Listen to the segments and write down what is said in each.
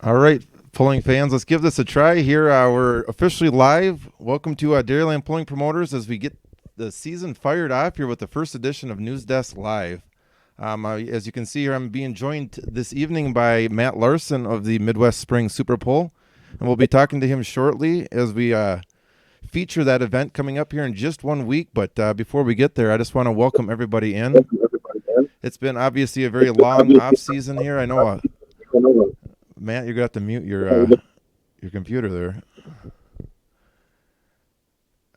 All right, pulling fans, let's give this a try here. We're officially live. Welcome to Dairyland Pulling Promoters as we get the season fired off here with the first edition of News Desk Live. As you can see here, I'm being joined this evening by Matt Larsen of the Midwest Spring Super Pull, and we'll be talking to him shortly as we feature that event coming up here in just 1 week. But before we get there, I just want to welcome everybody in. It's been obviously a very long off season here. I know, Matt, you're gonna have to mute your computer there.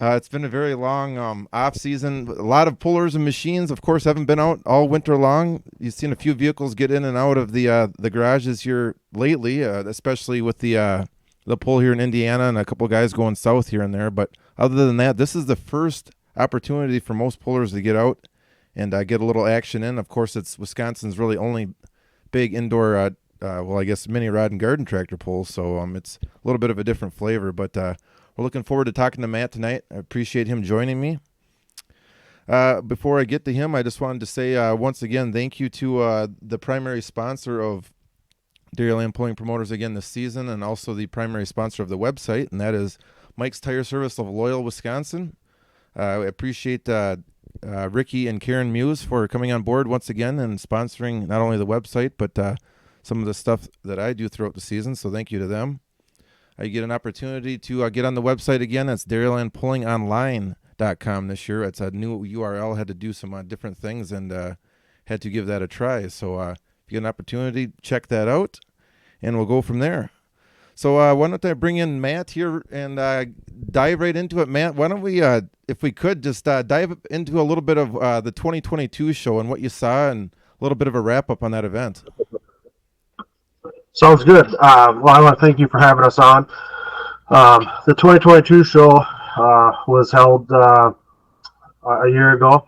It's been a very long off season. A lot of pullers and machines, of course, haven't been out all winter long. You've seen a few vehicles get in and out of the garages here lately, especially with the pull here in Indiana and a couple guys going south here and there. But other than that, this is the first opportunity for most pullers to get out and get a little action in. Of course, it's Wisconsin's really only big indoor I guess mini rod and garden tractor pulls, so it's a little bit of a different flavor, but we're looking forward to talking to Matt tonight. I appreciate him joining me. Before I get to him, I just wanted to say once again thank you to the primary sponsor of Dairyland Pulling Promoters again this season, and also the primary sponsor of the website, and that is Mike's Tire Service of Loyal, Wisconsin. I appreciate Ricky and Karen Muse for coming on board once again and sponsoring not only the website, but some of the stuff that I do throughout the season, so thank you to them. I get an opportunity to get on the website again. That's dairylandpullingonline.com this year. It's a new URL. Had to do some different things and had to give that a try. So if you get an opportunity, check that out, and we'll go from there. So why don't I bring in Matt here and dive right into it. Matt, why don't we, if we could, just dive into a little bit of the 2022 show and what you saw and a little bit of a wrap-up on that event. Sounds good. Well, I want to thank you for having us on. The 2022 show was held a year ago.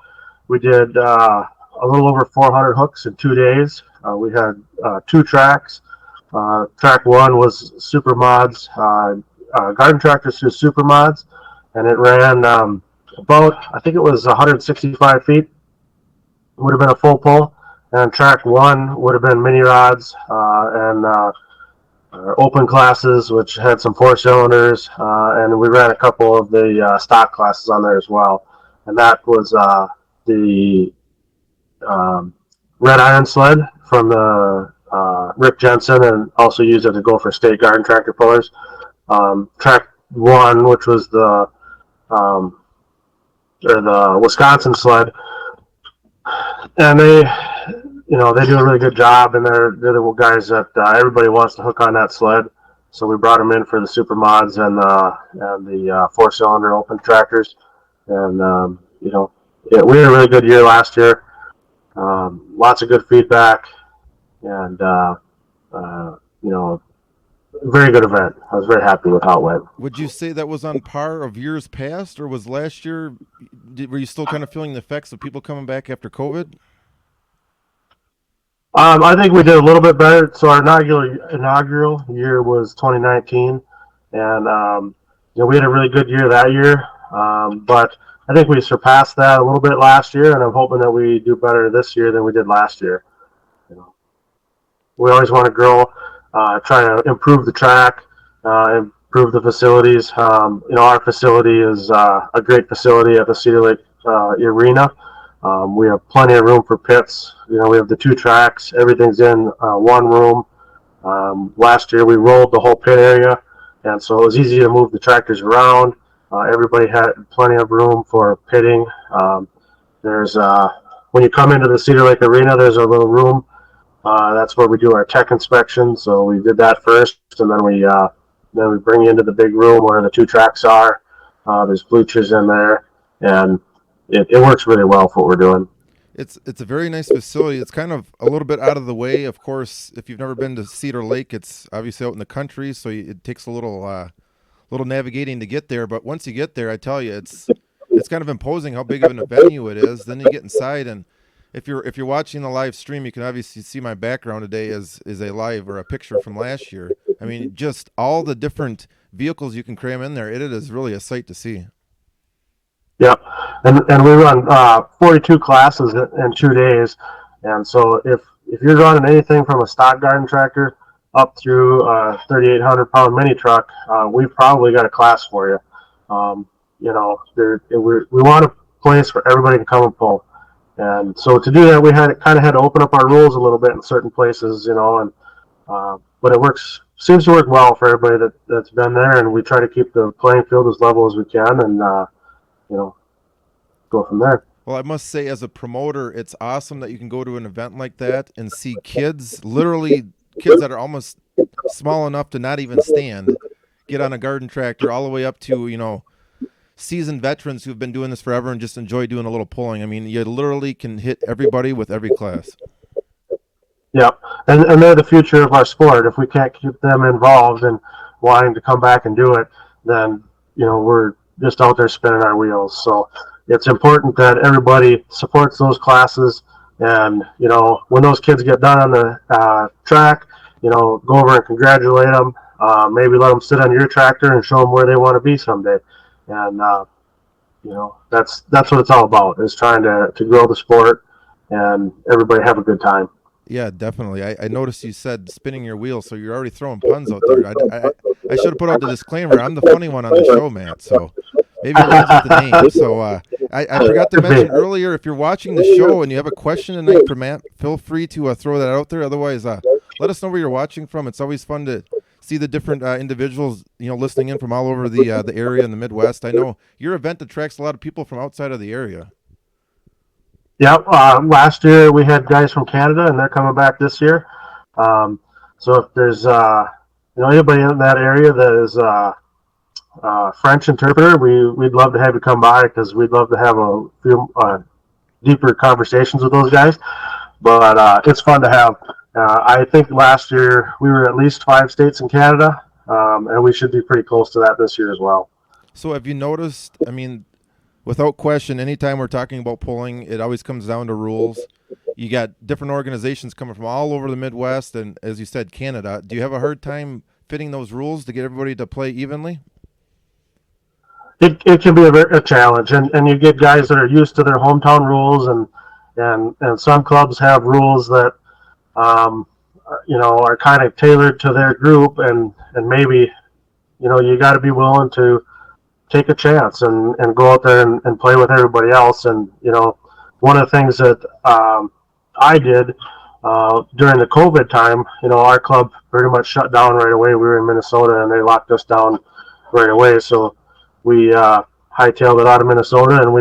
We did a little over 400 hooks in 2 days. We had 2 tracks. Track 1 was super mods, garden tractors to super mods, and it ran about, I think it was 165 feet. Would have been a full pull. And track 1 would have been mini rods and open classes, which had some 4-cylinders, and we ran a couple of the stock classes on there as well. And that was the red iron sled from the Rick Jensen, and also used it to go for state garden tractor pullers. Track 1, which was the Wisconsin sled, and they do a really good job, and they're the guys that everybody wants to hook on that sled. So we brought them in for the super mods and the 4-cylinder open tractors, and we had a really good year last year. Lots of good feedback, and very good event. I was very happy with how it went. Would you say that was on par of years past, or was last year? Were you still kind of feeling the effects of people coming back after COVID? I think we did a little bit better. So our inaugural year was 2019, and we had a really good year that year. But I think we surpassed that a little bit last year, and I'm hoping that we do better this year than we did last year. We always want to grow, try to improve the track, improve the facilities. Our facility is a great facility at the Cedar Lake Arena. We have plenty of room for pits. We have the 2 tracks. Everything's in one room. Last year we rolled the whole pit area, and so it was easy to move the tractors around. Everybody had plenty of room for pitting. There's when you come into the Cedar Lake Arena, there's a little room. That's where we do our tech inspection. So we did that first, and then we bring you into the big room where the 2 tracks are. There's bleachers in there, and it works really well for what we're doing. It's a very nice facility. It's kind of a little bit out of the way. Of course, if you've never been to Cedar Lake, it's obviously out in the country, so it takes a little navigating to get there. But once you get there, I tell you, it's kind of imposing how big of a venue it is. Then you get inside, and if you're watching the live stream, you can obviously see my background today is a live or a picture from last year. I mean, just all the different vehicles you can cram in there. It is really a sight to see. Yep, and we run 42 classes in 2 days, and so if you're running anything from a stock garden tractor up through a 3,800-pound mini truck, we've probably got a class for you. You know, we want a place for everybody to come and pull. And so to do that, we had to open up our rules a little bit in certain places, you know, and but it seems to work well for everybody that's been there, and we try to keep the playing field as level as we can, and you know, go from there. Well, I must say, as a promoter, it's awesome that you can go to an event like that and see kids, literally kids that are almost small enough to not even stand, get on a garden tractor, all the way up to, you know, seasoned veterans who've been doing this forever and just enjoy doing a little pulling. I mean, you literally can hit everybody with every class. Yep, and they're the future of our sport. If we can't keep them involved and wanting to come back and do it, then, you know, we're just out there spinning our wheels. So it's important that everybody supports those classes, and, you know, when those kids get done on the track, you know, go over and congratulate them. Maybe let them sit on your tractor and show them where they want to be someday. And you know, that's what it's all about, is trying to grow the sport and everybody have a good time. Yeah, definitely. I noticed you said spinning your wheels, so you're already throwing puns out there. I should have put out the disclaimer. I'm the funny one on the show, Matt. So maybe it rhymes with the name. So I forgot to mention earlier, if you're watching the show and you have a question tonight for Matt, feel free to throw that out there. Otherwise, let us know where you're watching from. It's always fun to see the different individuals, you know, listening in from all over the area in the Midwest. I know your event attracts a lot of people from outside of the area. Yeah, last year we had guys from Canada, and they're coming back this year. So if there's you know, anybody in that area that is French interpreter, we'd love to have you come by, because we'd love to have a few deeper conversations with those guys. But it's fun to have. I think last year we were at least 5 states in Canada, and we should be pretty close to that this year as well. So have you noticed, I mean, without question, anytime we're talking about pulling, it always comes down to rules. You got different organizations coming from all over the Midwest and, as you said, Canada. Do you have a hard time fitting those rules to get everybody to play evenly? It can be a challenge, and you get guys that are used to their hometown rules, and some clubs have rules that you know, are kind of tailored to their group, and maybe, you know, you got to be willing to take a chance and go out there and play with everybody else. And, you know, one of the things that I did during the COVID time, you know, our club pretty much shut down right away. We were in Minnesota, and they locked us down right away. So we hightailed it out of Minnesota, and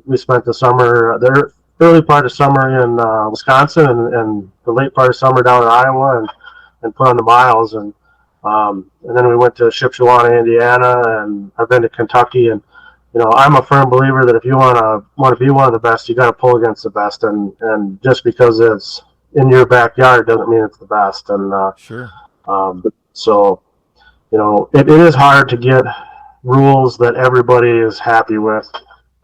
we spent the summer, the early part of summer in Wisconsin, and the late part of summer down in Iowa, and put on the miles. And then we went to Shipshewana, Indiana, and I've been to Kentucky. And, you know, I'm a firm believer that if you want to be one of the best, you got to pull against the best. And just because it's in your backyard doesn't mean it's the best. And sure. So, you know, it is hard to get rules that everybody is happy with.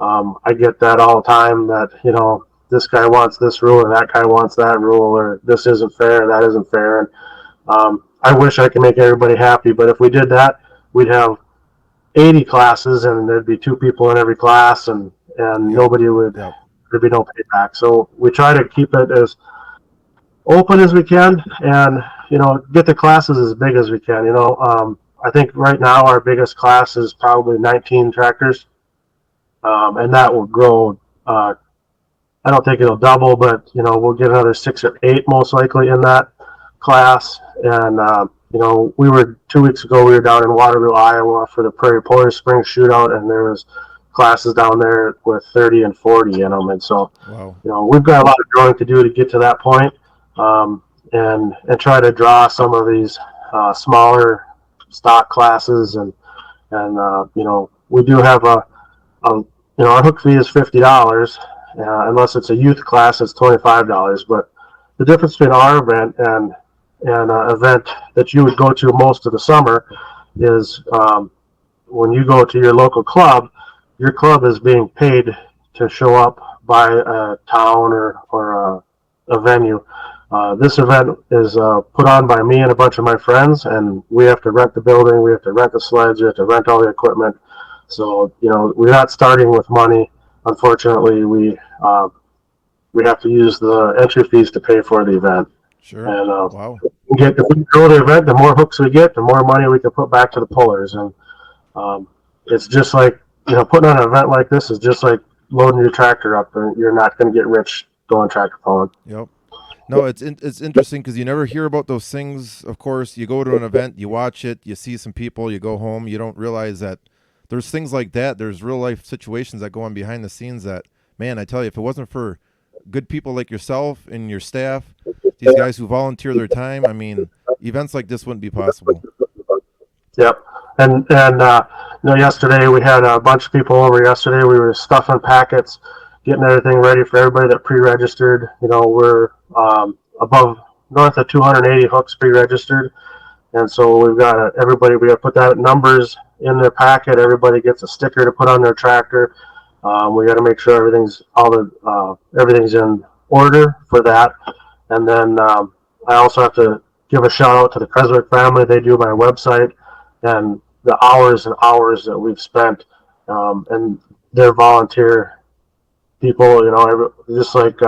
I get that all the time, that, you know, this guy wants this rule and that guy wants that rule, or this isn't fair, that isn't fair. And I wish I could make everybody happy, but if we did that, we'd have 80 classes, and there'd be 2 people in every class, and nobody would, there'd be no payback. So we try to keep it as open as we can, and, you know, get the classes as big as we can. You know, I think right now our biggest class is probably 19 tractors, and that will grow. I don't think it'll double, but, you know, we'll get another 6 or 8 most likely in that class. And you know, 2 weeks ago, we were down in Waterloo, Iowa for the Prairie Pullers Spring Shootout, and there was classes down there with 30 and 40 in them. And so, wow, you know, we've got a lot of growing to do to get to that point, and try to draw some of these smaller stock classes. And you know, we do have you know, our hook fee is $50, unless it's a youth class, it's $25. But the difference between our event and an event that you would go to most of the summer is, when you go to your local club, your club is being paid to show up by a town or a venue. This event is put on by me and a bunch of my friends, and we have to rent the building, we have to rent the sleds, we have to rent all the equipment. So, you know, we're not starting with money. Unfortunately, we have to use the entry fees to pay for the event. Sure. And wow. if we grow the event, the more hooks we get, the more money we can put back to the pullers. And it's just like, putting on an event like this is just like loading your tractor up, and you're not going to get rich going tractor pulling. Yep. No, it's interesting because you never hear about those things. Of course, you go to an event, you watch it, you see some people, you go home, you don't realize that there's things like that. There's real life situations that go on behind the scenes that, man, I tell you, if it wasn't for good people like yourself and your staff, these guys who volunteer their time, I mean, events like this wouldn't be possible. Yep. And yesterday we had a bunch of people over. Yesterday we were stuffing packets, getting everything ready for everybody that pre-registered. We're above north of 280 hooks pre-registered, and so we've got everybody. We got to put that numbers in their packet. Everybody gets a sticker to put on their tractor. We got to make sure everything's in order for that. And then I also have to give a shout out to the Creswick family. They do my website, and the hours and hours that we've spent, and their volunteer people, just like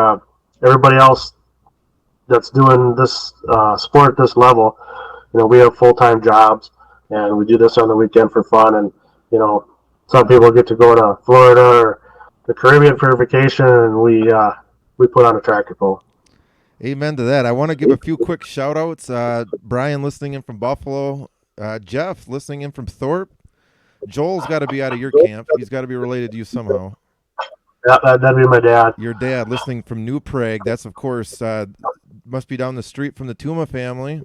everybody else that's doing this sport at this level. We have full-time jobs, and we do this on the weekend for fun. And some people get to go to Florida or the Caribbean for vacation, and we put on a tractor pull. Amen to that. I want to give a few quick shout outs. Brian listening in from Buffalo. Jeff listening in from Thorpe. Joel's got to be out of your camp. He's got to be related to you somehow. Yeah, that'd be my dad. Your dad listening from New Prague. That's, of course, must be down the street from the Tuma family.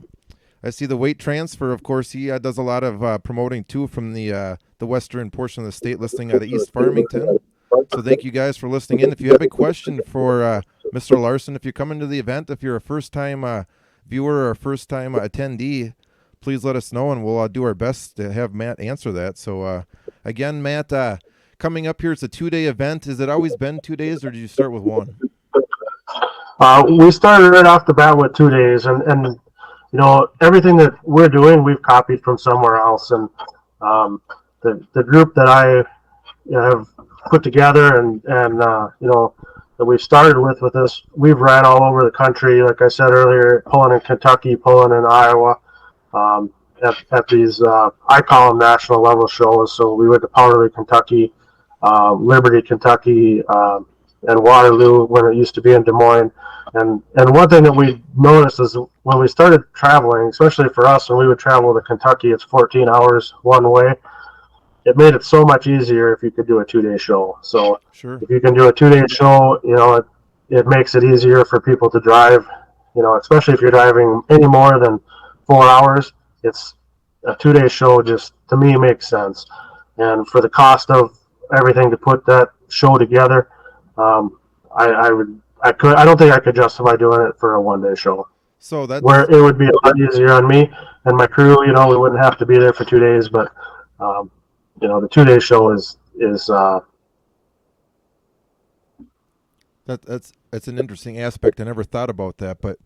I see the weight transfer. Of course, he does a lot of promoting, too, from the western portion of the state, listening out of East Farmington. So thank you guys for listening in. If you have a question for Mr. Larsen, if you're coming to the event, if you're a first-time viewer or a first-time attendee, please let us know, and we'll do our best to have Matt answer that. So, again, Matt, coming up here, it's a 2-day event. Has it always been 2 days, or did you start with one? We started right off the bat with 2 days, and everything that we're doing, we've copied from somewhere else. And the group that I have put together and that we've started with this, we've ran all over the country, like I said earlier, pulling in Kentucky, pulling in Iowa, at these, I call them national level shows. So we went to Powderly, Kentucky, Liberty, Kentucky, and Waterloo when it used to be in Des Moines. And one thing that we noticed is when we started traveling, especially for us, when we would travel to Kentucky, it's 14 hours one way. It made it so much easier if you could do a 2-day show. So sure. If you can do a 2-day show, it makes it easier for people to drive, especially if you're driving any more than 4 hours. It's a 2-day show, just to me makes sense. And for the cost of everything to put that show together, I don't think I could justify doing it for a 1-day show. So that's where it would be a lot easier on me and my crew. We wouldn't have to be there for 2 days, but the 2-day show is that's an interesting aspect. I never thought about that, but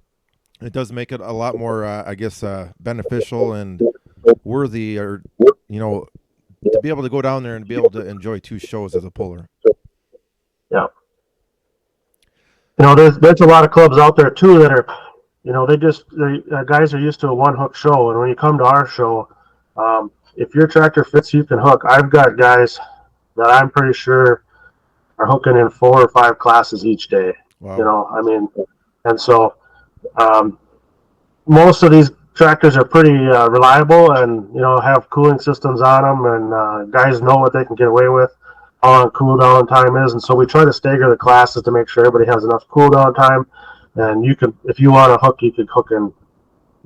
it does make it a lot more, beneficial and worthy, or to be able to go down there and be able to enjoy 2 shows as a puller. Yeah. There's a lot of clubs out there too that are, guys are used to a 1-hook show, and when you come to our show, if your tractor fits, you can hook. I've got guys that I'm pretty sure are hooking in 4 or 5 classes each day. Wow. And so most of these tractors are pretty reliable and have cooling systems on them, and guys know what they can get away with, how long cool down time is. And so we try to stagger the classes to make sure everybody has enough cool down time. And if you want to hook, you could hook in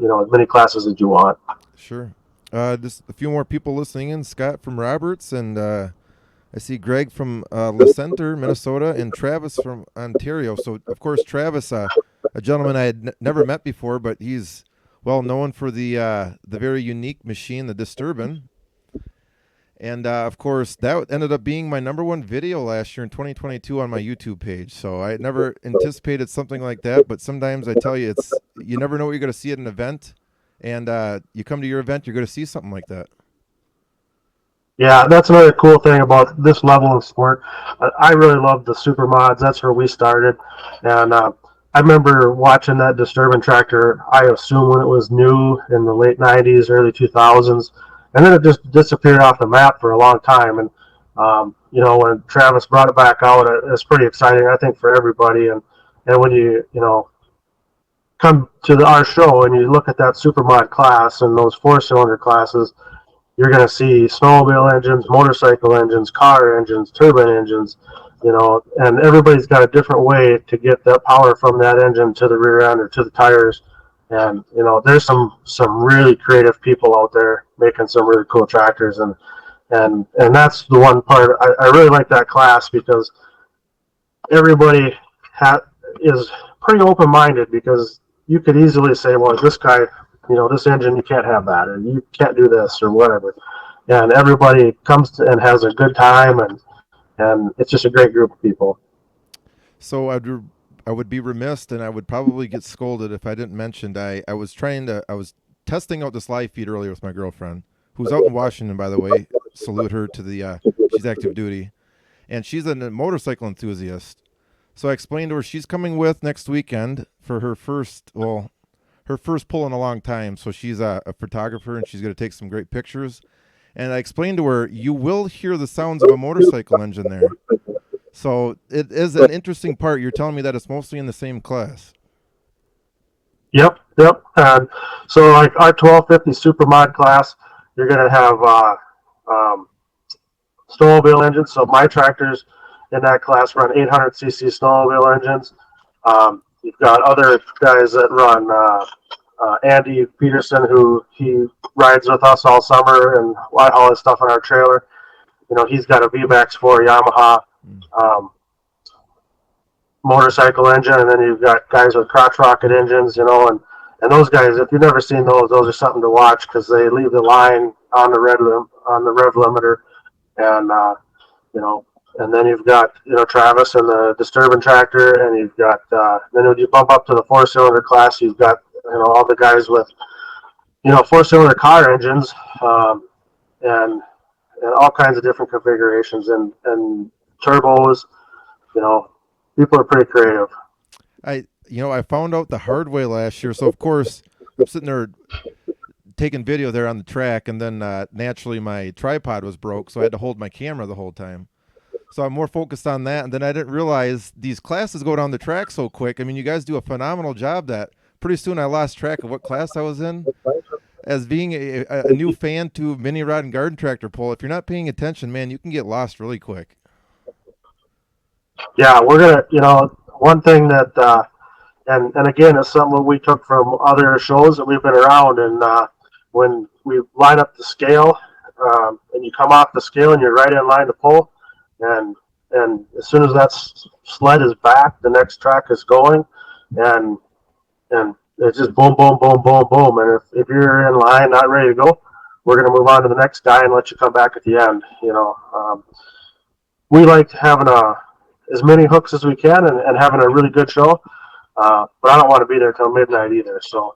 as many classes as you want. Sure. Just a few more people listening in. Scott from Roberts, and I see Greg from Larsen, Minnesota, and Travis from Ontario. So, of course, Travis, a gentleman I had never met before, but he's well known for the very unique machine, the Disturbin. And, of course, that ended up being my #1 video last year in 2022 on my YouTube page. So I never anticipated something like that, but sometimes I tell you, you never know what you're going to see at an event. And you come to your event, you're going to see something like that. Yeah, that's another cool thing about this level of sport. I really love the super mods. That's where we started. And I remember watching that Disturbing tractor, I assume when it was new in the late 90s, early 2000s, and then it just disappeared off the map for a long time. And, when Travis brought it back out, it was pretty exciting, I think, for everybody. And when come to our show and you look at that supermod class and those four-cylinder classes, you're going to see snowmobile engines, motorcycle engines, car engines, turbine engines, and everybody's got a different way to get that power from that engine to the rear end or to the tires. And there's some really creative people out there making some really cool tractors, and that's the one part I really like that class, because everybody is pretty open-minded, because you could easily say, well, this guy, this engine, you can't have that, or you can't do this, or whatever. And everybody comes and has a good time, and it's just a great group of people. So I would be remiss, and I would probably get scolded if I didn't mention I was testing out this live feed earlier with my girlfriend, who's out in Washington, by the way. Salute her to the she's active duty, and she's a motorcycle enthusiast. So I explained to her she's coming with next weekend for her first pull in a long time. So she's a photographer, and she's going to take some great pictures. And I explained to her, you will hear the sounds of a motorcycle engine there. So it is an interesting part. You're telling me that it's mostly in the same class. Yep. And so like our 1250 Supermod class, you're going to have snowmobile engines. So my tractors in that class run 800cc snowmobile engines. You've got other guys that run Andy Peterson, who he rides with us all summer, and I haul his stuff on our trailer. He's got a VMAX 4 Yamaha motorcycle engine, and then you've got guys with crotch rocket engines, and those guys, if you've never seen those are something to watch, because they leave the line on the rev limiter, and and then you've got Travis and the Disturbing tractor, and you've got then when you bump up to the four-cylinder class, you've got all the guys with four-cylinder car engines, and all kinds of different configurations and turbos. People are pretty creative. I found out the hard way last year. So of course I'm sitting there taking video there on the track, and then naturally my tripod was broke, so I had to hold my camera the whole time. So I'm more focused on that, and then I didn't realize these classes go down the track so quick. I mean, you guys do a phenomenal job that pretty soon I lost track of what class I was in. As being a new fan to mini rod and garden tractor pull, if you're not paying attention, man, you can get lost really quick. Yeah, we're gonna, one thing that, and again, it's something we took from other shows that we've been around, and when we line up the scale, and you come off the scale and you're right in line to pull, and as soon as that sled is back, the next track is going, and it's just boom, boom, boom, boom, boom. And if you're in line, not ready to go, we're going to move on to the next guy and let you come back at the end. We like having as many hooks as we can, and having a really good show. But I don't want to be there till midnight either. So,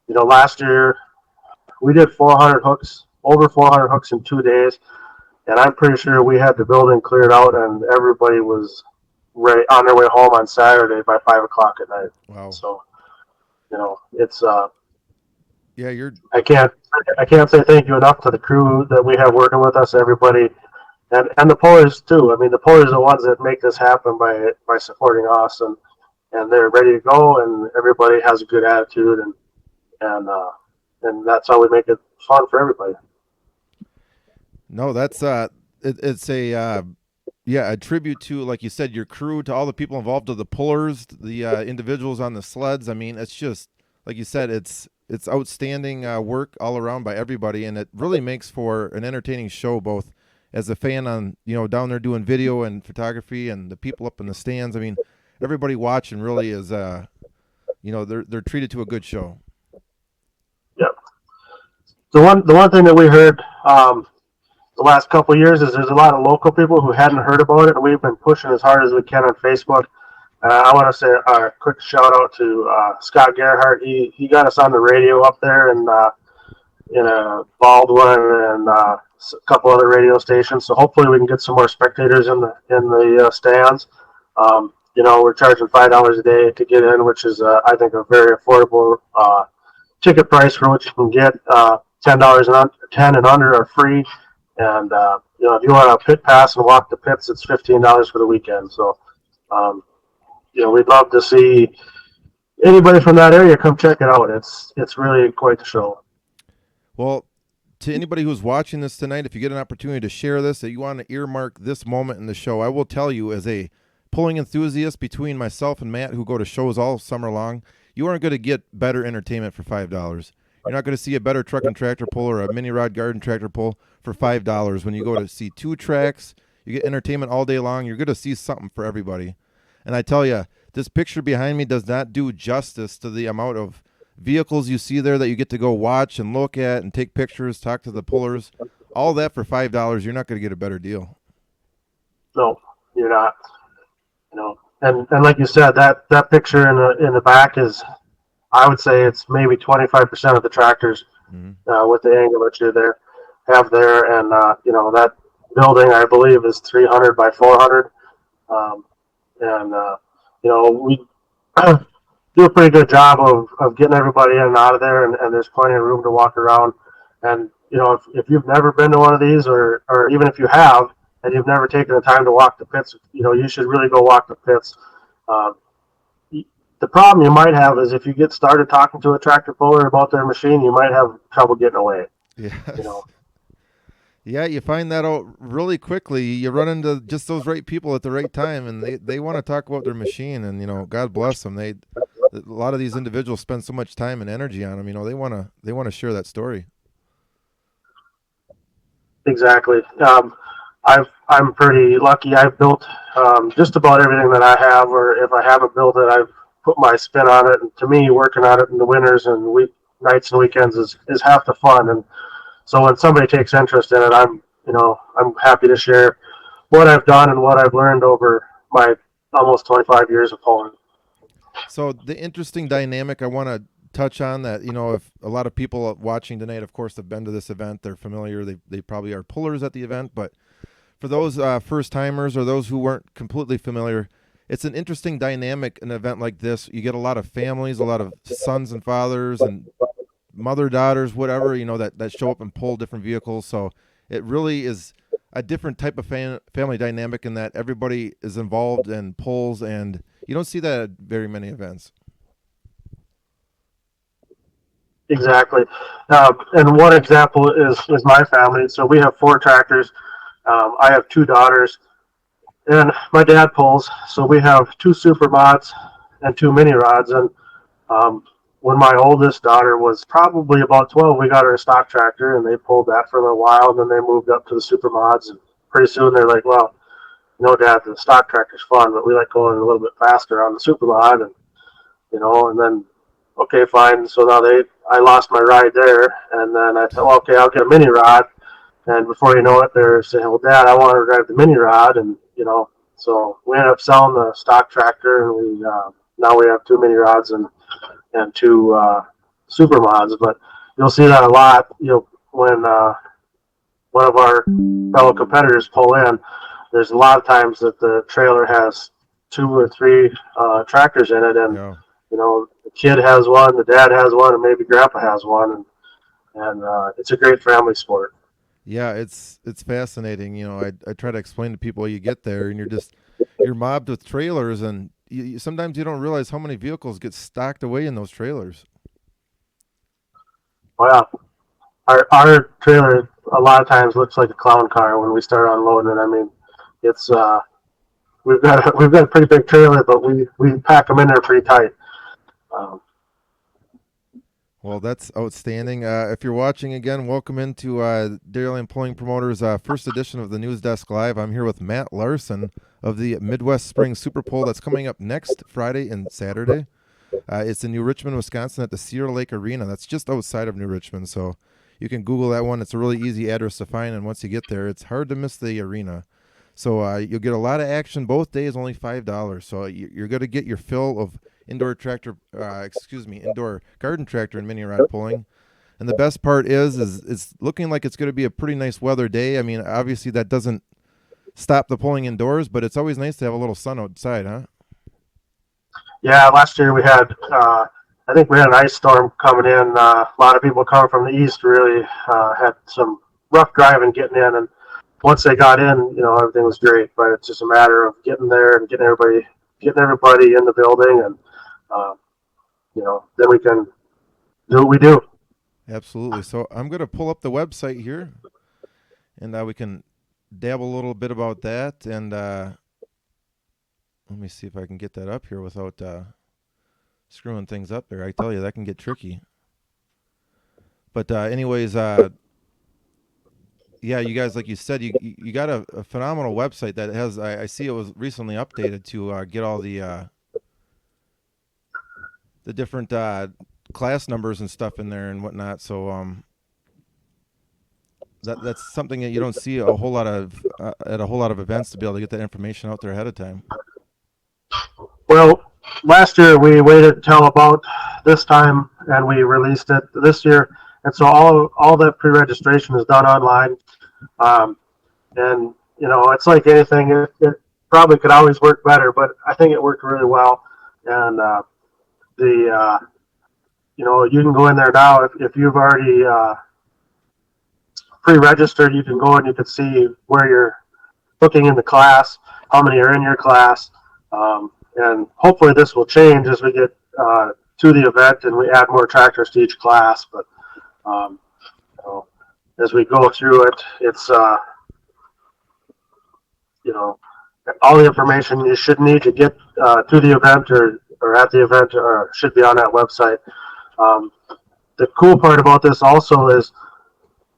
last year we did 400 hooks, over 400 hooks in 2 days. And I'm pretty sure we had the building cleared out, and everybody was ready on their way home on Saturday by 5 o'clock at night. Wow. So, it's yeah, I can't say thank you enough to the crew that we have working with us, everybody, and the pullers too. I mean, the pullers are the ones that make this happen by supporting us, and they're ready to go, and everybody has a good attitude, and that's how we make it fun for everybody. No, that's it's a tribute to, like you said, your crew, to all the people involved, to the pullers, the individuals on the sleds. I mean, it's just like you said, it's outstanding work all around by everybody, and it really makes for an entertaining show, both as a fan on down there doing video and photography, and the people up in the stands. I mean, everybody watching really is they're treated to a good show. Yep. The one thing that we heard the last couple of years is there's a lot of local people who hadn't heard about it, and we've been pushing as hard as we can on Facebook. I want to say a quick shout out to Scott Gerhardt. He got us on the radio up there in Baldwin and a couple other radio stations. So hopefully we can get some more spectators in the stands. we're charging $5 a day to get in, which is I think a very affordable ticket price for what you can get. $10 and 10 and under are free, and if you want a pit pass and walk the pits, it's $15 for the weekend. So we'd love to see anybody from that area come check it out. It's really quite the show. Well, to anybody who's watching this tonight, if you get an opportunity to share this, that you want to earmark this moment in the show, I will tell you, as a pulling enthusiast between myself and Matt, who go to shows all summer long, you aren't going to get better entertainment for $5. You're not going to see a better truck and tractor pull or a mini rod garden tractor pull for $5 when you go to see two tracks. You get entertainment all day long. You're going to see something for everybody. And I tell you, this picture behind me does not do justice to the amount of vehicles you see there that you get to go watch and look at and take pictures, talk to the pullers. All that for $5, you're not going to get a better deal. No, you're not. And like you said, that picture in the back is, I would say it's maybe 25% of the tractors with the angle that you have there, and that building I believe is 300 by 400, we do a pretty good job of getting everybody in and out of there, and there's plenty of room to walk around. And if you've never been to one of these, or even if you have and you've never taken the time to walk the pits, you should really go walk the pits. The problem you might have is if you get started talking to a tractor puller about their machine, you might have trouble getting away. Yes. Yeah, you find that out really quickly. You run into just those right people at the right time, and they want to talk about their machine. And God bless them. A lot of these individuals spend so much time and energy on them. They want to share that story. Exactly. I'm pretty lucky. I've built just about everything that I have, or if I haven't built it, I've put my spin on it. And to me, working on it in the winters and nights and weekends is half the fun. And so when somebody takes interest in it, I'm happy to share what I've done and what I've learned over my almost 25 years of pulling. So the interesting dynamic I want to touch on that, if a lot of people watching tonight, of course, have been to this event, they're familiar, they probably are pullers at the event, but for those first timers or those who weren't completely familiar, it's an interesting dynamic in an event like this. You get a lot of families, a lot of sons and fathers and mother, daughters, whatever, that show up and pull different vehicles. So it really is a different type of family dynamic in that everybody is involved and pulls, and you don't see that at very many events. Exactly. And one example is my family. So we have 4 tractors. I have 2 daughters, and my dad pulls. So we have 2 super mods and 2 mini rods. And when my oldest daughter was probably about 12, we got her a stock tractor, and they pulled that for a little while, and then they moved up to the super mods. And pretty soon they're like, well, Dad, the stock tractor's fun, but we like going a little bit faster on the super mod. And, and then, okay, fine. So now I lost my ride there, and then I thought, well, okay, I'll get a mini rod. And before you know it, they're saying, well, Dad, I want to drive the mini rod. And, so we ended up selling the stock tractor, and now we have 2 mini rods and 2 super mods. But you'll see that a lot, when one of our fellow competitors pull in. There's a lot of times that the trailer has 2 or 3 tractors in it, and the kid has one, the dad has one, and maybe grandpa has one, and it's a great family sport. Yeah, it's fascinating. I try to explain to people, you get there and you're mobbed with trailers, and sometimes you don't realize how many vehicles get stocked away in those trailers. Well, our trailer a lot of times looks like a clown car when we start unloading it. I mean, it's we've got a pretty big trailer, but we pack them in there pretty tight. Well, that's outstanding. If you're watching again, welcome into Dairyland Pulling Promoters' first edition of the News Desk Live. I'm here with Matt Larsen of the Midwest Spring Super Pull that's coming up next Friday and Saturday. It's in New Richmond, Wisconsin at the Cedar Lake Arena. That's just outside of New Richmond, so you can Google that one. It's a really easy address to find, and once you get there, it's hard to miss the arena. So you'll get a lot of action both days, only $5. So you're going to get your fill of indoor garden tractor and mini rod pulling. And the best part is it's looking like it's going to be a pretty nice weather day. I mean, obviously that doesn't stop the pulling indoors, but it's always nice to have a little sun outside, huh? Yeah, last year we had, I think we had an ice storm coming in. A lot of people coming from the east really had some rough driving getting in, and once they got in, everything was great. But it's just a matter of getting there and getting everybody in the building, and uh, then we can do what we do. Absolutely. So I'm going to pull up the website here, and we can dabble a little bit about that. And let me see if I can get that up here without screwing things up there. I tell you, that can get tricky. But anyways, yeah, you guys, like you said, you got a phenomenal website that has. I see it was recently updated to get all the different class numbers and stuff in there and whatnot. So that's something that you don't see a whole lot of at a whole lot of events, to be able to get that information out there ahead of time. Well, last year we waited until about this time and we released it this year, and so all that pre-registration is done online. Um, and it's like anything; it probably could always work better, but I think it worked really well. And the you can go in there now if you've already pre-registered. You can go and you can see where you're looking in the class, how many are in your class, and hopefully this will change as we get to the event and we add more tractors to each class. But um, as we go through it, it's all the information you should need to get to the event or at the event should be on that website. Um, the cool part about this also is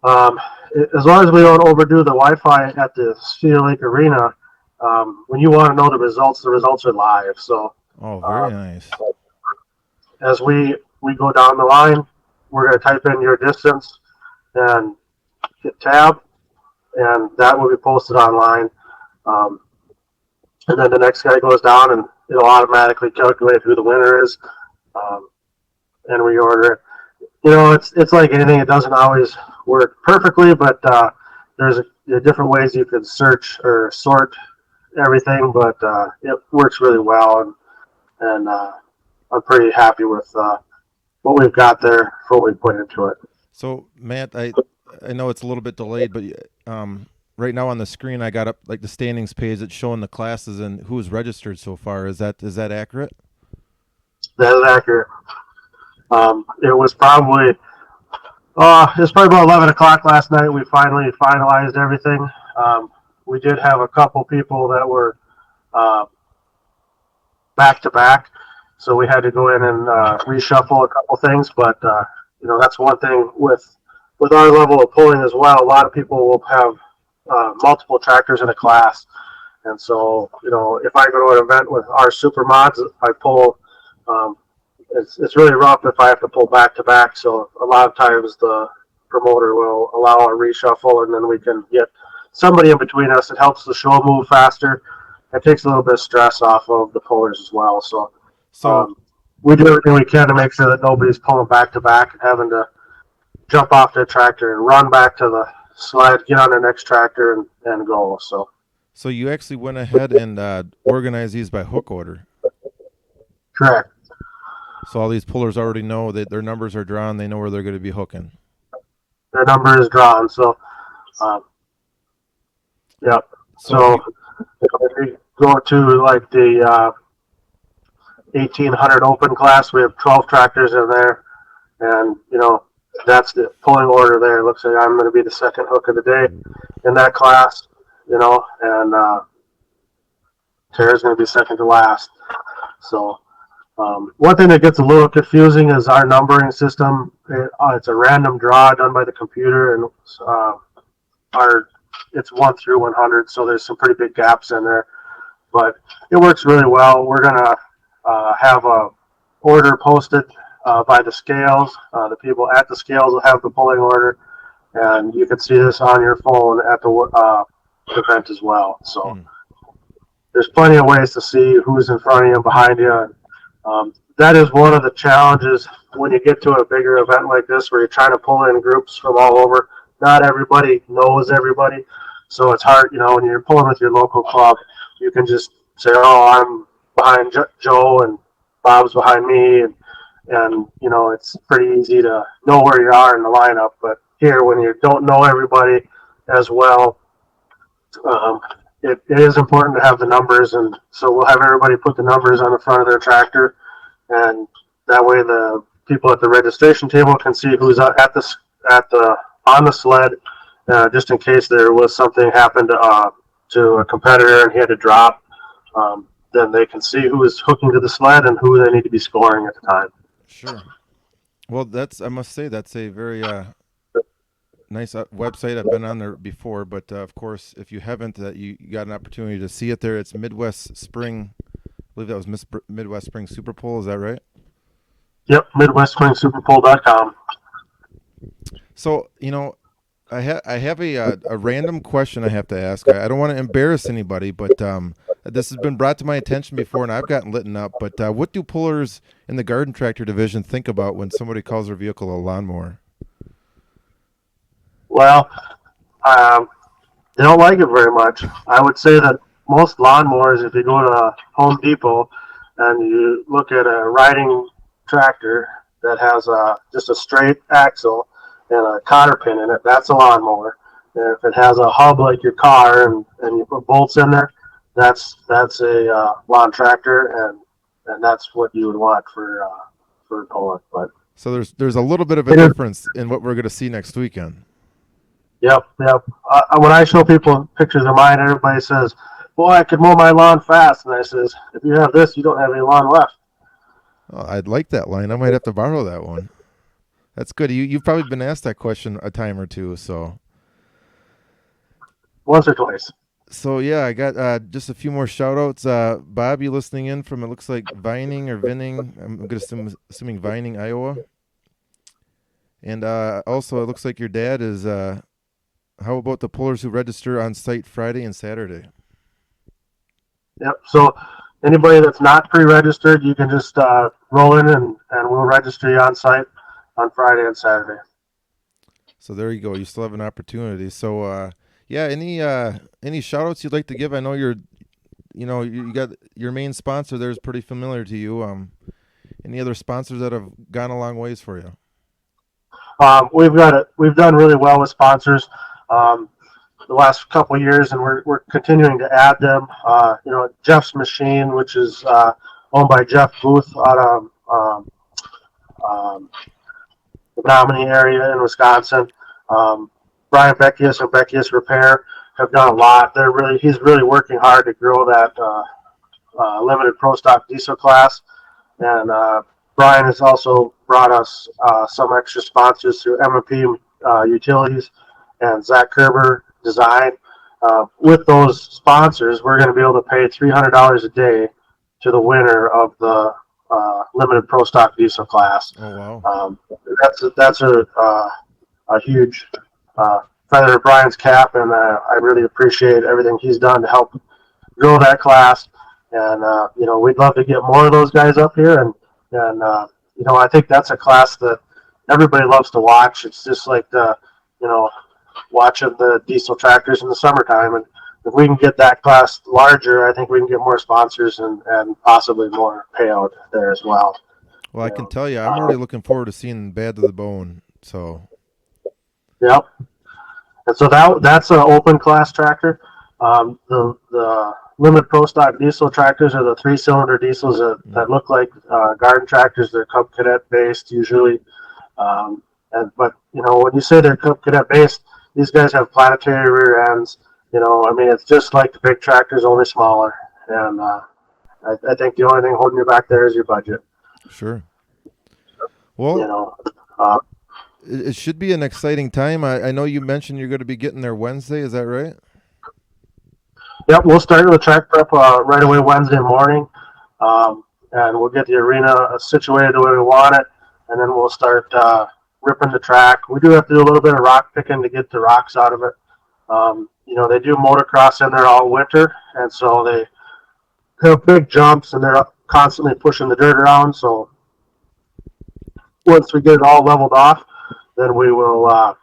um, as long as we don't overdo the Wi-Fi at the Cedar Lake Arena, when you want to know the results are live. So Oh, very um, nice. as we go down the line, we're going to type in your distance and hit tab, and that will be posted online. Um, and then the next guy goes down, and it'll automatically calculate who the winner is, um, and reorder it. It's like anything; it doesn't always work perfectly, but there's different ways you can search or sort everything, but it works really well, and I'm pretty happy with what we've got there for what we put into it. So Matt, I know it's a little bit delayed, but right now on the screen I got up like the standings page that's showing the classes and who's registered so far. Is that accurate? That is accurate. It was probably about 11 o'clock last night. We finally finalized everything. We did have a couple people that were uh, back to back, so we had to go in and reshuffle a couple things. But that's one thing with our level of pulling as well. A lot of people will have multiple tractors in a class, and so if I go to an event with our super mods, I pull. Um, it's really rough if I have to pull back to back. So a lot of times the promoter will allow a reshuffle, and then we can get somebody in between us. It helps the show move faster. It takes a little bit of stress off of the pullers as well. So So we do everything we can to make sure that nobody's pulling back to back and having to jump off their tractor and run back to the sled, get on their next tractor, and go. so you actually went ahead and organized these by hook order. Correct. So all these pullers already know that their numbers are drawn. They know where they're going to be hooking. Their number is drawn. So, yep. So So if we go to like the 1800 open class, we have 12 tractors in there, and that's the pulling order there. It looks like I'm going to be the second hook of the day in that class, and Tara's going to be second to last. So one thing that gets a little confusing is our numbering system. It's a random draw done by the computer, and it's 1 through 100, so there's some pretty big gaps in there. But it works really well. We're gonna have a order posted by the scales. The people at the scales will have the pulling order, and you can see this on your phone at the event as well. So there's plenty of ways to see who's in front of you and behind you. That is one of the challenges when you get to a bigger event like this, where you're trying to pull in groups from all over. Not everybody knows everybody, so it's hard. When you're pulling with your local club, you can just say, "Oh, I'm behind Joe," and Bob's behind me, and it's pretty easy to know where you are in the lineup. But here, when you don't know everybody as well, um, it is important to have the numbers, and so we'll have everybody put the numbers on the front of their tractor, and that way the people at the registration table can see who's at the on the sled, just in case there was something happened to a competitor and he had to drop. Then they can see who is hooking to the sled and who they need to be scoring at the time. Sure. Well, I must say that's a very nice website. I've been on there before, but of course, if you haven't, you got an opportunity to see it there. It's Midwest Spring. I believe that was Midwest Spring Super Bowl. Is that right? Yep, MidwestSpringSuperPole.com. So I have a random question I have to ask. I don't want to embarrass anybody, but this has been brought to my attention before, and I've gotten lit up. But what do pullers in the garden tractor division think about when somebody calls their vehicle a lawnmower? Well, they don't like it very much. I would say that most lawnmowers, if you go to Home Depot and you look at a riding tractor that has just a straight axle and a cotter pin in it, that's a lawnmower. And if it has a hub like your car and you put bolts in there, that's a lawn tractor, and that's what you would want for pulling. But So there's a little bit of a difference in what we're going to see next weekend. Yep. When I show people pictures of mine, everybody says, "Boy, I could mow my lawn fast." And I says, "If you have this, you don't have any lawn left." Oh, I'd like that line. I might have to borrow that one. That's good. You've probably been asked that question a time or two. So Once or twice. So yeah, I got just a few more shout outs. Bob, you listening in from, it looks like Vining or Vinning. I'm going to assuming Vining, Iowa. And also it looks like your dad is, how about the pullers who register on site Friday and Saturday? Yep. So anybody that's not pre-registered, you can just roll in and we'll register you on site on Friday and Saturday. So there you go. You still have an opportunity. So yeah, any shout outs you'd like to give? I know you got your main sponsor there is pretty familiar to you. Any other sponsors that have gone a long ways for you? We've done really well with sponsors the last couple of years, and we're continuing to add them. Jeff's Machine, which is owned by Jeff Booth out of the Menominee area in Wisconsin. Brian Beckius and Beckius Repair have done a lot. He's really working hard to grow that limited pro stock diesel class, and Brian has also brought us some extra sponsors through M&P Utilities and Zach Kerber Design. With those sponsors, we're going to be able to pay $300 a day to the winner of the limited pro stock diesel class. Oh wow! That's a huge feather in Brian's cap, and I really appreciate everything he's done to help grow that class. And we'd love to get more of those guys up here, and I think that's a class that everybody loves to watch. It's just like watching the diesel tractors in the summertime, and if we can get that class larger, I think we can get more sponsors and possibly more payout there as well. Well, I can tell you, I'm already looking forward to seeing Bad to the Bone. So, yep. And so that's an open class tractor. The limited pro stock diesel tractors are the 3-cylinder diesels that look like garden tractors. They're Cub Cadet based usually. But when you say they're Cub Cadet based, these guys have planetary rear ends. It's just like the big tractors, only smaller. And I think the only thing holding you back there is your budget. Sure. Well, it should be an exciting time. I know you mentioned you're going to be getting there Wednesday. Is that right? Yep, we'll start the track prep right away Wednesday morning, and we'll get the arena situated the way we want it, and then we'll start ripping the track. We do have to do a little bit of rock picking to get the rocks out of it. They do motocross in there all winter, and so they have big jumps, and they're constantly pushing the dirt around. So once we get it all leveled off, then we will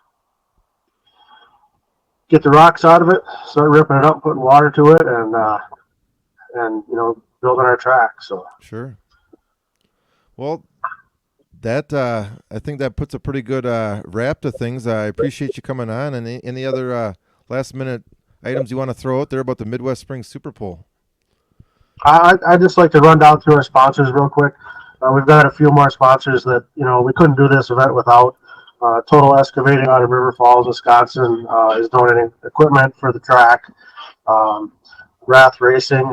get the rocks out of it, start ripping it up, putting water to it, and building our track. So sure. Well, that I think that puts a pretty good wrap to things. I appreciate you coming on. And any other last minute items you want to throw out there about the Midwest Spring Super Bowl? I just like to run down through our sponsors real quick. We've got a few more sponsors that we couldn't do this event without. Total Excavating out of River Falls, Wisconsin, is donating equipment for the track. Um, Wrath Racing,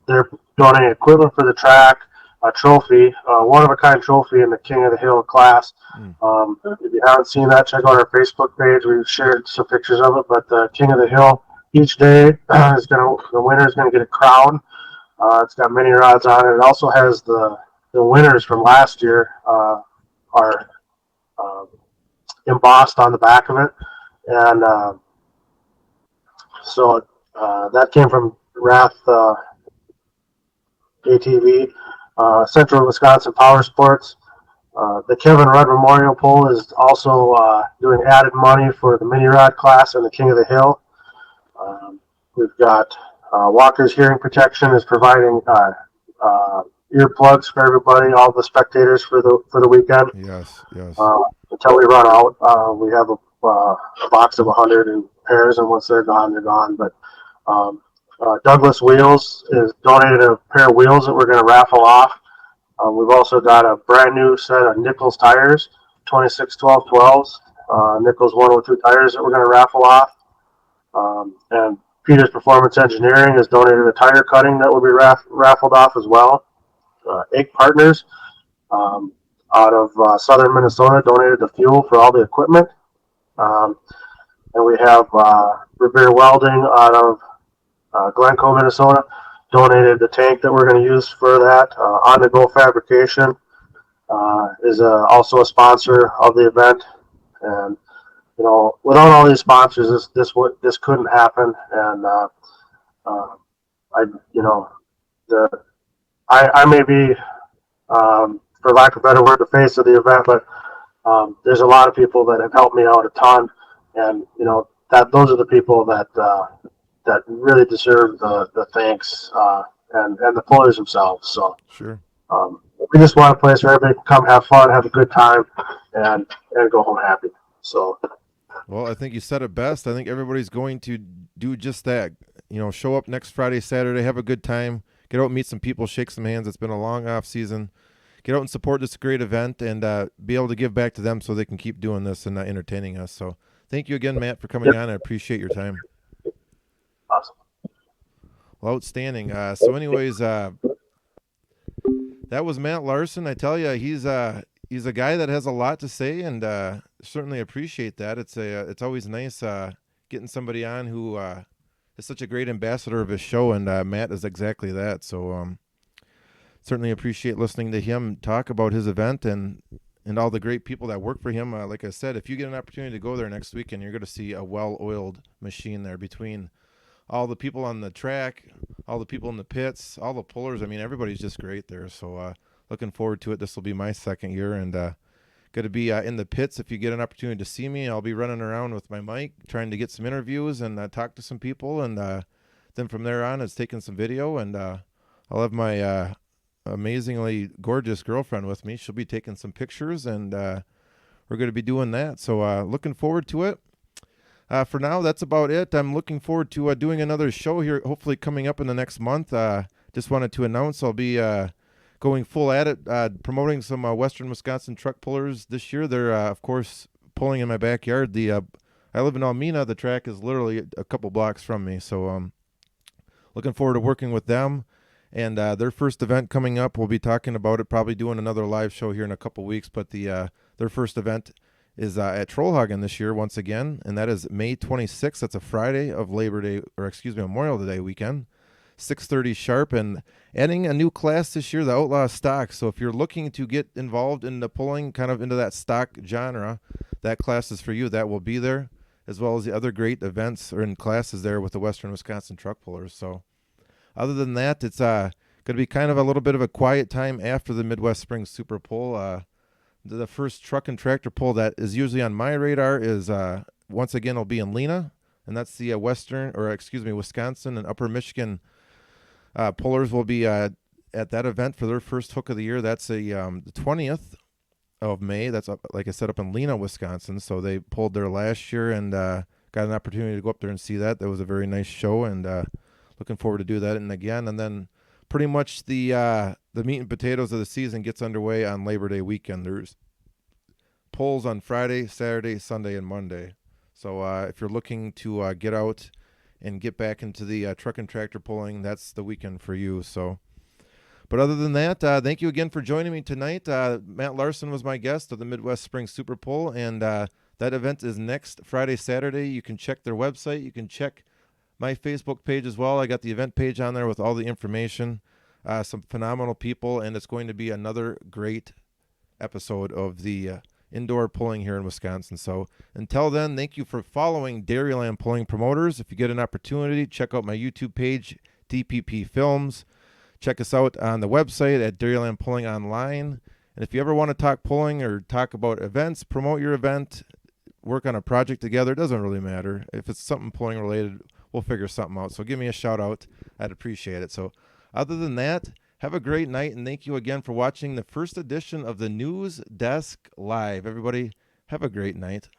they're donating equipment for the track, a trophy, one of a kind trophy in the King of the Hill class. Mm. If you haven't seen that, check out our Facebook page. We've shared some pictures of it. But the King of the Hill, each day the winner is gonna get a crown. It's got mini rods on it. It also has the winners from last year are uh, embossed on the back of it, and so that came from Wrath ATV, Central Wisconsin Power Sports. The Kevin Rudd Memorial Pole is also doing added money for the mini rod class and the King of the Hill. We've got Walker's Hearing Protection is providing earplugs for everybody, all the spectators for the weekend. Yes, yes. Until we run out, we have a box of 100 in pairs, and once they're gone, they're gone. But Douglas Wheels is donated a pair of wheels that we're going to raffle off. We've also got a brand new set of Nichols tires, 26-12-12s, Nichols 102 tires that we're going to raffle off. And Peters Performance Engineering has donated a tire cutting that will be raffled off as well. Egg Partners out of southern Minnesota donated the fuel for all the equipment. And we have Revere Welding out of Glencoe, Minnesota, donated the tank that we're going to use for that. On the Go Fabrication is also a sponsor of the event. And without all these sponsors, this couldn't happen. And I may be, for lack of a better word, the face of the event, but there's a lot of people that have helped me out a ton, and that those are the people that really deserve the thanks, and the pullers themselves. So Sure. we just want a place where everybody can come have fun, have a good time, and go home happy. So Well, I think you said it best. I think everybody's going to do just that. Show up next Friday, Saturday, have a good time, get out and meet some people, shake some hands. It's been a long off season. Get out and support this great event and be able to give back to them so they can keep doing this and entertaining us. So thank you again, Matt, for coming on. I appreciate your time. awesome. Well, outstanding. So anyways, that was Matt Larsen. I tell you, he's a guy that has a lot to say, and certainly appreciate that. It's always nice getting somebody on who is such a great ambassador of his show, and Matt is exactly that. So certainly appreciate listening to him talk about his event and all the great people that work for him. Like I said, if you get an opportunity to go there next weekend, you're going to see a well-oiled machine there between all the people on the track, all the people in the pits, all the pullers. I mean, everybody's just great there. So looking forward to it. This will be my second year, and going to be in the pits. If you get an opportunity to see me, I'll be running around with my mic, trying to get some interviews and talk to some people. And then from there on, it's taking some video, and I'll have my amazingly gorgeous girlfriend with me. She'll be taking some pictures, and we're going to be doing that. So looking forward to it. For now, that's about it. I'm looking forward to doing another show here, hopefully coming up in the next month. Just wanted to announce I'll be going full at it, promoting some Western Wisconsin truck pullers this year. They're, of course, pulling in my backyard. I live in Almena. The track is literally a couple blocks from me. So looking forward to working with them. And their first event coming up, we'll be talking about it, probably doing another live show here in a couple weeks. But their first event is at Trollhagen this year once again, and that is May 26th. That's a Friday of Memorial Day weekend, 6:30 sharp, and adding a new class this year, the Outlaw Stock. So if you're looking to get involved in the pulling, kind of into that stock genre, that class is for you. That will be there, as well as the other great events or in classes there with the Western Wisconsin truck pullers. So other than that, it's going to be kind of a little bit of a quiet time after the Midwest Spring Super Pull. The first truck and tractor pull that is usually on my radar is once again will be in Lena, and that's the Wisconsin and Upper Michigan pullers will be at that event for their first hook of the year. That's the 20th of May. That's up, like I said, up in Lena, Wisconsin. So they pulled there last year and got an opportunity to go up there and see that. That was a very nice show, and looking forward to do that and again. And then pretty much the meat and potatoes of the season gets underway on Labor Day weekend. There's pulls on Friday, Saturday, Sunday, and Monday. So if you're looking to get out and get back into the truck and tractor pulling, that's the weekend for you. So, but other than that, thank you again for joining me tonight. Matt Larsen was my guest of the Midwest Spring Super Pull, and that event is next Friday, Saturday. You can check their website. You can check my Facebook page as well. I got the event page on there with all the information. Some phenomenal people, and it's going to be another great episode of the indoor pulling here in Wisconsin. So until then, thank you for following Dairyland Pulling Promoters. If you get an opportunity, check out my YouTube page, DPP Films. Check us out on the website at Dairyland Pulling Online. And if you ever want to talk pulling or talk about events, promote your event, work on a project together, it doesn't really matter. If it's something pulling related, we'll figure something out. So give me a shout out. I'd appreciate it. So other than that, have a great night, and thank you again for watching the first edition of the News Desk Live. Everybody, have a great night.